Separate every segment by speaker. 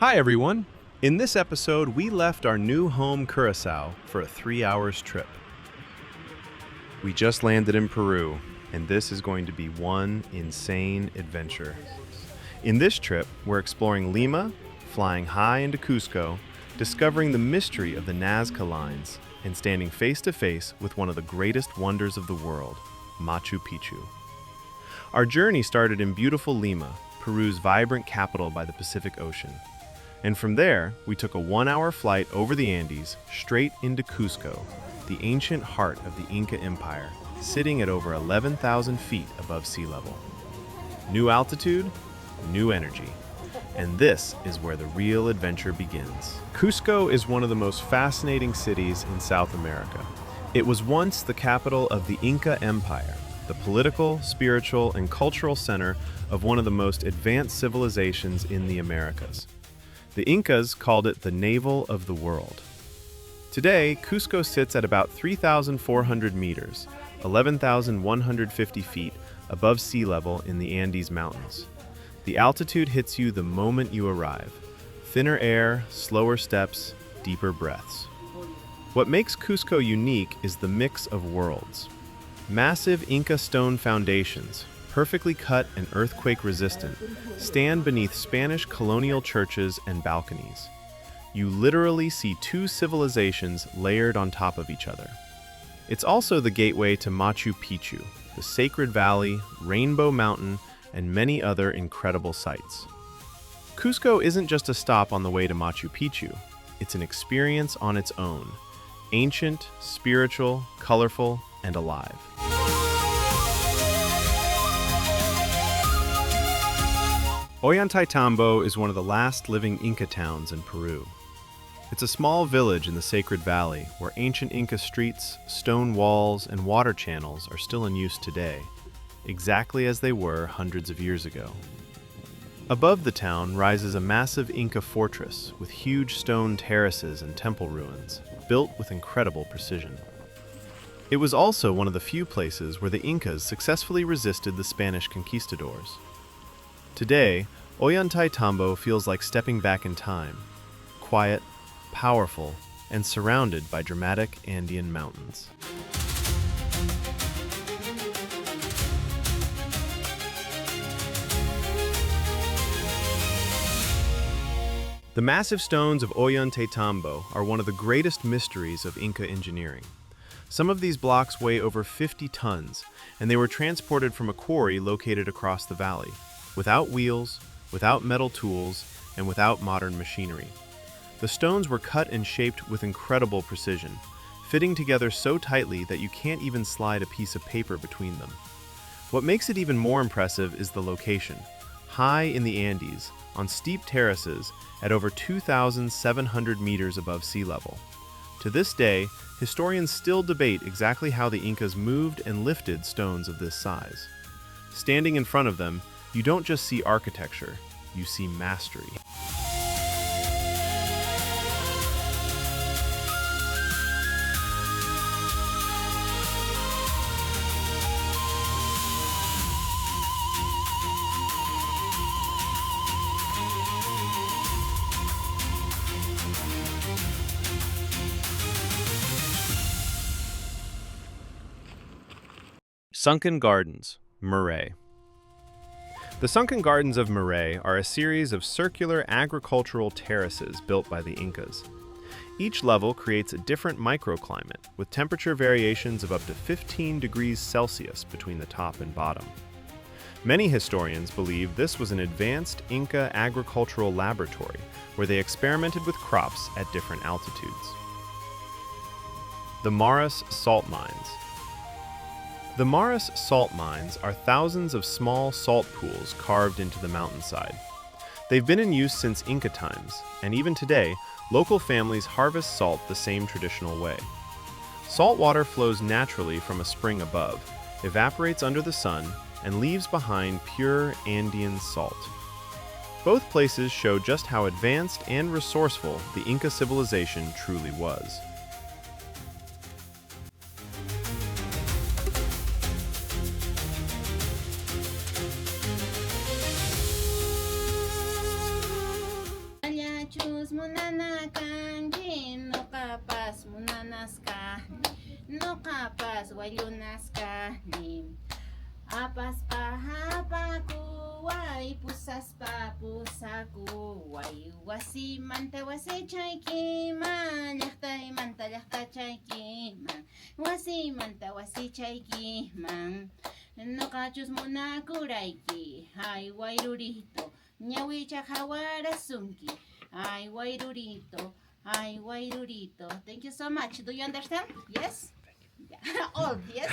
Speaker 1: Hi everyone! In this episode, we left our new home Curacao for a 3 hours trip. We just landed in Peru, and this is going to be one insane adventure. In this trip, we're exploring Lima, flying high into Cusco, discovering the mystery of the Nazca Lines, and standing face to face with one of the greatest wonders of the world, Machu Picchu. Our journey started in beautiful Lima, Peru's vibrant capital by the Pacific Ocean. And from there, we took a 1 hour flight over the Andes straight into Cusco, the ancient heart of the Inca Empire, sitting at over 11,000 feet above sea level. New altitude, new energy. And this is where the real adventure begins. Cusco is one of the most fascinating cities in South America. It was once the capital of the Inca Empire, the political, spiritual, and cultural center of one of the most advanced civilizations in the Americas. The Incas called it the navel of the world. Today, Cusco sits at about 3,400 meters, 11,150 feet above sea level in the Andes Mountains. The altitude hits you the moment you arrive. Thinner air, slower steps, deeper breaths. What makes Cusco unique is the mix of worlds. Massive Inca stone foundations, perfectly cut and earthquake-resistant, stand beneath Spanish colonial churches and balconies. You literally see two civilizations layered on top of each other. It's also the gateway to Machu Picchu, the Sacred Valley, Rainbow Mountain, and many other incredible sights. Cusco isn't just a stop on the way to Machu Picchu. It's an experience on its own, ancient, spiritual, colorful, and alive. Ollantaytambo is one of the last living Inca towns in Peru. It's a small village in the Sacred Valley where ancient Inca streets, stone walls, and water channels are still in use today, exactly as they were hundreds of years ago. Above the town rises a massive Inca fortress with huge stone terraces and temple ruins, built with incredible precision. It was also one of the few places where the Incas successfully resisted the Spanish conquistadors. Today, Ollantaytambo feels like stepping back in time, quiet, powerful, and surrounded by dramatic Andean mountains. The massive stones of Ollantaytambo are one of the greatest mysteries of Inca engineering. Some of these blocks weigh over 50 tons, and they were transported from a quarry located across the valley, without wheels, without metal tools, and without modern machinery. The stones were cut and shaped with incredible precision, fitting together so tightly that you can't even slide a piece of paper between them. What makes it even more impressive is the location. High in the Andes, on steep terraces at over 2,700 meters above sea level. To this day, historians still debate exactly how the Incas moved and lifted stones of this size. Standing in front of them, you don't just see architecture, you see mastery. Sunken Gardens, Moray. The Sunken Gardens of Moray are a series of circular agricultural terraces built by the Incas. Each level creates a different microclimate, with temperature variations of up to 15 degrees Celsius between the top and bottom. Many historians believe this was an advanced Inca agricultural laboratory where they experimented with crops at different altitudes. The Maras Salt Mines. The Maras salt mines are thousands of small salt pools carved into the mountainside. They've been in use since Inca times, and even today, local families harvest salt the same traditional way. Salt water flows naturally from a spring above, evaporates under the sun, and leaves behind pure Andean salt. Both places show just how advanced and resourceful the Inca civilization truly was.
Speaker 2: munanakanki, nuqapas munanaskani, nuqapas wayunaskani. Apaspa hapakuway, pusaspa pusakuway, wasimanta wasichaykiman, llaqtaymanta llaqtachaykiman, wasimanta wasichaykiman. Nuqachus munakurayki, ay wayrurito, ñawicha hawarasunki, ay wayrurito, ay wayrurito. Thank you so much. Do you understand? Yes? Yeah. All, yes?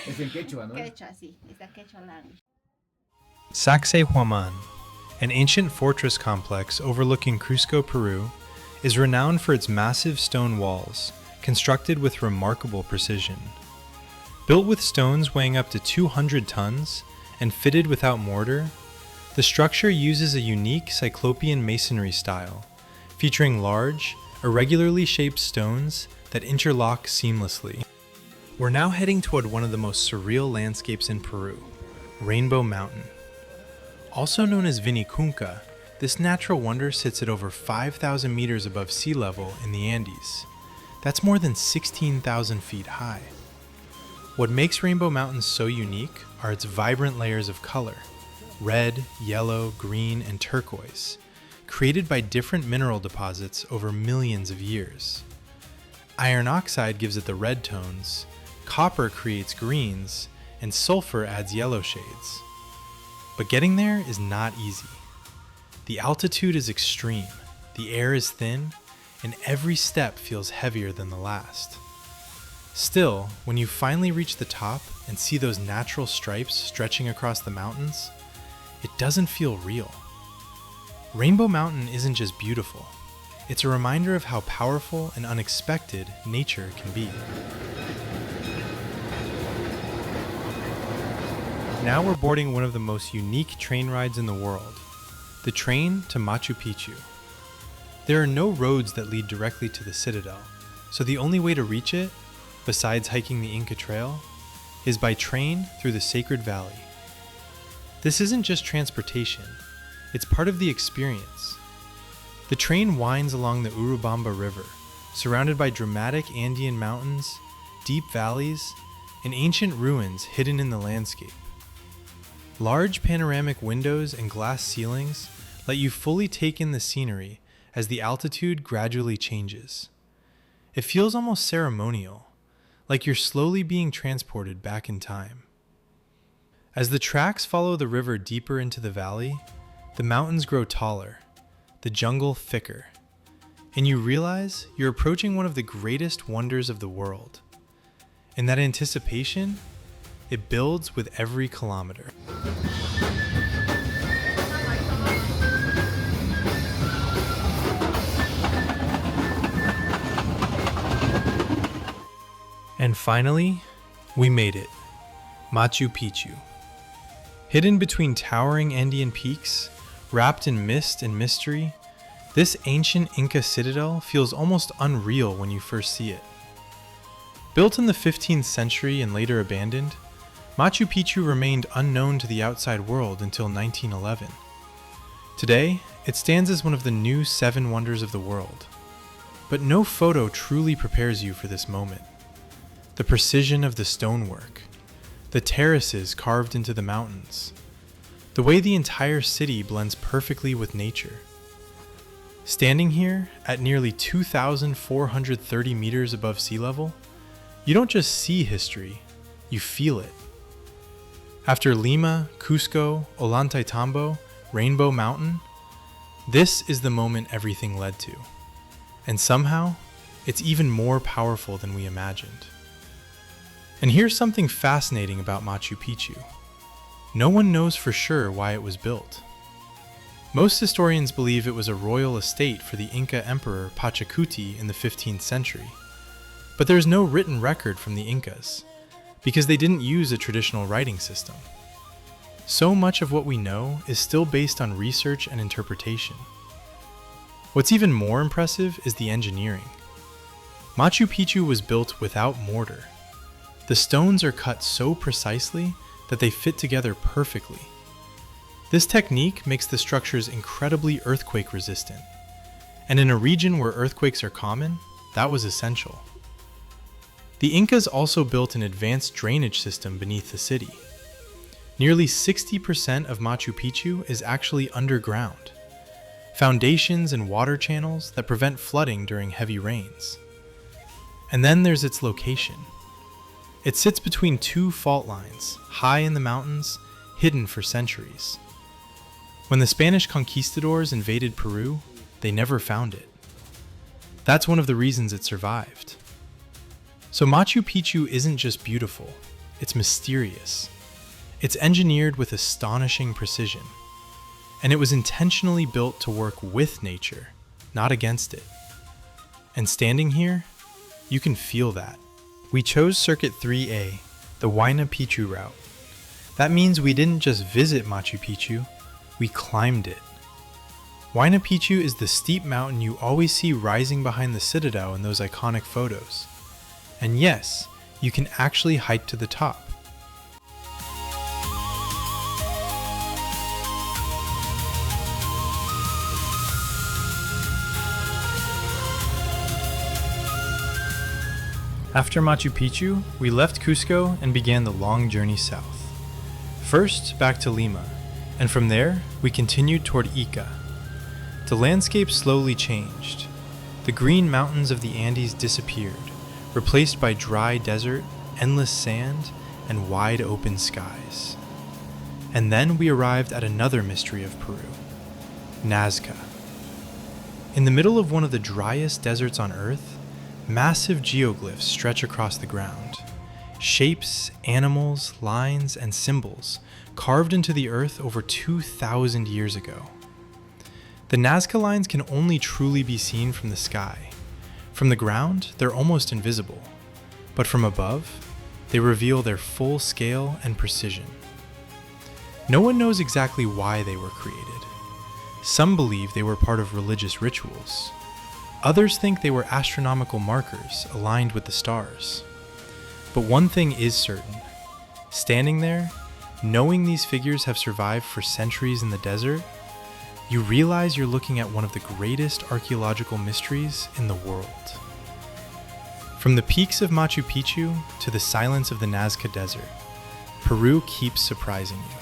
Speaker 3: Es en quechua, ¿no?
Speaker 2: Quechua, sí. It's the Quechua language.
Speaker 1: Sacsayhuaman, an ancient fortress complex overlooking Cusco, Peru, is renowned for its massive stone walls, constructed with remarkable precision. Built with stones weighing up to 200 tons and fitted without mortar, the structure uses a unique cyclopean masonry style, featuring large, irregularly shaped stones that interlock seamlessly. We're now heading toward one of the most surreal landscapes in Peru, Rainbow Mountain. Also known as Vinicunca, this natural wonder sits at over 5,000 meters above sea level in the Andes. That's more than 16,000 feet high. What makes Rainbow Mountain so unique are its vibrant layers of color, red, yellow, green, and turquoise, created by different mineral deposits over millions of years. Iron oxide gives it the red tones, copper creates greens, and sulfur adds yellow shades. But getting there is not easy. The altitude is extreme, the air is thin, and every step feels heavier than the last. Still, when you finally reach the top and see those natural stripes stretching across the mountains, it doesn't feel real. Rainbow Mountain isn't just beautiful, it's a reminder of how powerful and unexpected nature can be. Now we're boarding one of the most unique train rides in the world, the train to Machu Picchu. There are no roads that lead directly to the citadel, so the only way to reach it, besides hiking the Inca Trail, is by train through the Sacred Valley. This isn't just transportation, it's part of the experience. The train winds along the Urubamba River, surrounded by dramatic Andean mountains, deep valleys, and ancient ruins hidden in the landscape. Large panoramic windows and glass ceilings let you fully take in the scenery as the altitude gradually changes. It feels almost ceremonial, like you're slowly being transported back in time. As the tracks follow the river deeper into the valley, the mountains grow taller, the jungle thicker, and you realize you're approaching one of the greatest wonders of the world. And that anticipation, it builds with every kilometer. And finally, we made it. Machu Picchu. Hidden between towering Andean peaks, wrapped in mist and mystery, this ancient Inca citadel feels almost unreal when you first see it. Built in the 15th century and later abandoned, Machu Picchu remained unknown to the outside world until 1911. Today, it stands as one of the new 7 wonders of the world. But no photo truly prepares you for this moment. The precision of the stonework, the terraces carved into the mountains, the way the entire city blends perfectly with nature. Standing here at nearly 2,430 meters above sea level, you don't just see history, you feel it. After Lima, Cusco, Ollantaytambo, Rainbow Mountain, this is the moment everything led to. And somehow, it's even more powerful than we imagined. And here's something fascinating about Machu Picchu. No one knows for sure why it was built. Most historians believe it was a royal estate for the Inca emperor Pachacuti in the 15th century. But there's no written record from the Incas, because they didn't use a traditional writing system. So much of what we know is still based on research and interpretation. What's even more impressive is the engineering. Machu Picchu was built without mortar. The stones are cut so precisely that they fit together perfectly. This technique makes the structures incredibly earthquake resistant,
Speaker 4: And in a region where earthquakes are common, that was essential. The Incas also built an advanced drainage system beneath the city. Nearly 60% of Machu Picchu is actually underground. Foundations and water channels that prevent flooding during heavy rains. And then there's its location. It sits between two fault lines, high in the mountains, hidden for centuries. When the Spanish conquistadors invaded Peru, they never found it. That's one of the reasons it survived. So Machu Picchu isn't just beautiful, it's mysterious. It's engineered with astonishing precision. And it was intentionally built to work with nature, not against it. And standing here, you can feel that. We chose Circuit 3A, the Huayna Picchu route. That means we didn't just visit Machu Picchu, we climbed it. Huayna Picchu is the steep mountain you always see rising behind the citadel in those iconic photos. And yes, you can actually hike to the top. After Machu Picchu, we left Cusco and began the long journey south. First, back to Lima, and from there, we continued toward Ica. The landscape slowly changed. The green mountains of the Andes disappeared, replaced by dry desert, endless sand, and wide open skies. And then we arrived at another mystery of Peru, Nazca. In the middle of one of the driest deserts on Earth, massive geoglyphs stretch across the ground. Shapes, animals, lines, and symbols carved into the earth over 2,000 years ago. The Nazca Lines can only truly be seen from the sky. From the ground, they're almost invisible. But from above, they reveal their full scale and precision. No one knows exactly why they were created. Some believe they were part of religious rituals. Others think they were astronomical markers aligned with the stars. But one thing is certain. Standing there, knowing these figures have survived for centuries in the desert, you realize you're looking at one of the greatest archaeological mysteries in the world. From the peaks of Machu Picchu to the silence of the Nazca Desert, Peru keeps surprising you.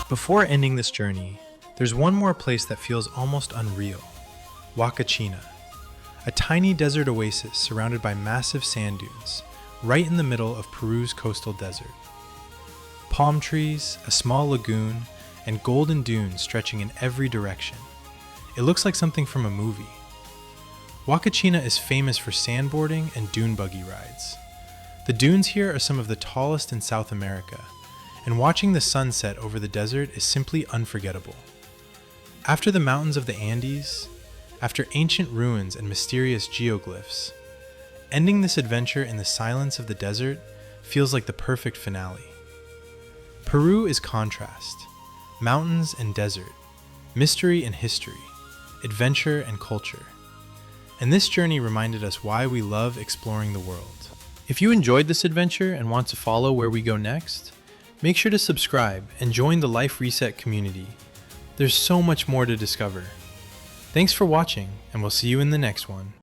Speaker 4: Before ending this journey, there's one more place that feels almost unreal, Huacachina, a tiny desert oasis surrounded by massive sand dunes, right in the middle of Peru's coastal desert. Palm trees, a small lagoon, and golden dunes stretching in every direction. It looks like something from a movie. Huacachina is famous for sandboarding and dune buggy rides. The dunes here are some of the tallest in South America, and watching the sunset over the desert is simply unforgettable. After the mountains of the Andes, after ancient ruins and mysterious geoglyphs, ending this adventure in the silence of the desert feels like the perfect finale. Peru is contrast, mountains and desert, mystery and history, adventure and culture. And this journey reminded us why we love exploring the world. If you enjoyed this adventure and want to follow where we go next, make sure to subscribe and join the Life Reset community. There's so much more to discover. Thanks for watching, and we'll see you in the next one.